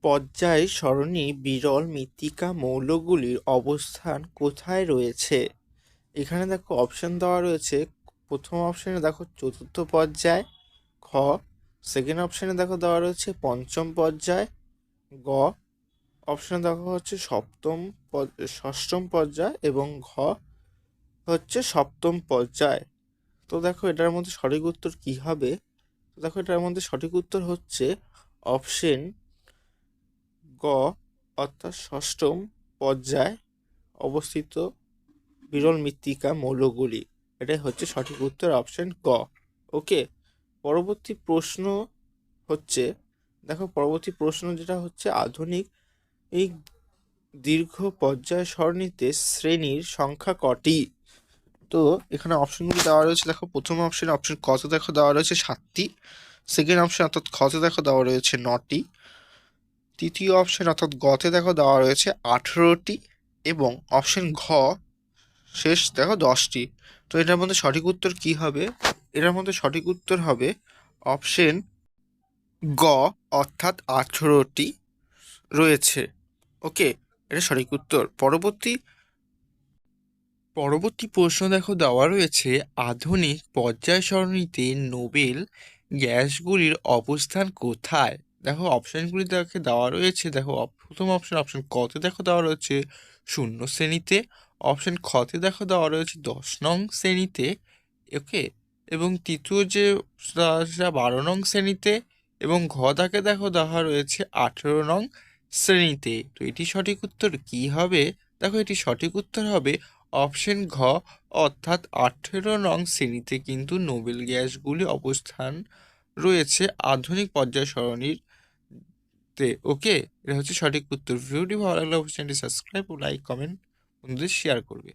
পর্যায় সরণি বিরল মৃত্তিকা মৌলগুলির অবস্থান কোথায় রয়েছে? এখানে দেখো অপশন দেওয়া রয়েছে। প্রথম অপশনে দেখো চতুর্থ পর্যায়, খ সেকেন্ড অপশনে দেখো দেওয়া রয়েছে পঞ্চম পর্যায়, গ অপশনে দেখো হচ্ছে ষষ্ঠম পর্যায় এবং ঘ হচ্ছে সপ্তম পর্যায়। তো দেখো এটার মধ্যে সঠিক উত্তর কি হবে? তো দেখো এটার মধ্যে সঠিক উত্তর হচ্ছে অপশন গ, অর্থাৎ ষষ্ঠম পর্যায়ে অবস্থিত বিরল মৃত্তিকা মৌলগুলি। এটাই হচ্ছে সঠিক উত্তর, অপশন গ। ওকে, পরবর্তী প্রশ্ন হচ্ছে, দেখো পরবর্তী প্রশ্ন যেটা হচ্ছে, আধুনিক এই দীর্ঘ পর্যায় সরণিতে শ্রেণীর সংখ্যা কটি? তো এখানে অপশনগুলো দেওয়া রয়েছে। দেখো প্রথম অপশন কতে দেখো দেওয়া রয়েছে 7টি, সেকেন্ড অপশন অর্থাৎ খতে দেখো দেওয়া রয়েছে 9টি, তৃতীয় অপশন অর্থাৎ গতে দেখো দেওয়া রয়েছে 18টি এবং অপশন ঘ শেষ দেখো 10টি। তো এটার মধ্যে সঠিক উত্তর কি হবে? এটার মধ্যে সঠিক উত্তর হবে অপশন গ, অর্থাৎ 18টি রয়েছে। ওকে, এটা সঠিক উত্তর। পরবর্তী প্রশ্ন দেখো দেওয়া রয়েছে, আধুনিক পর্যায় সরণিতে নোবেল গ্যাসগুলির অবস্থান কোথায়? দেখো অপশনগুলি দেখে দেওয়া রয়েছে। দেখো প্রথম অপশন কতে দেখো দেওয়া রয়েছে 0 শ্রেণীতে, অপশন খতে দেখো দেওয়া রয়েছে 10 নং শ্রেণীতে, ওকে, এবং তৃতীয় যে 12 নং শ্রেণীতে, এবং ঘ তাকে দেখো দেওয়া রয়েছে 18 নং শ্রেণীতে। তো এটি সঠিক উত্তর কি হবে? দেখো এটি সঠিক উত্তর হবে অপশন ঘ, অর্থাৎ 18 নং শ্রেণীতে কিন্তু নোবেল গ্যাসগুলি অবস্থান রয়েছে আধুনিক পর্যায় সরণির তে। ওকে, এটা হচ্ছে সঠিক উত্তর। ভিডিওটি ভালো লাগলে অবশ্যই সাবস্ক্রাইব ও লাইক কমেন্ট বন্ধুদের শেয়ার করবে।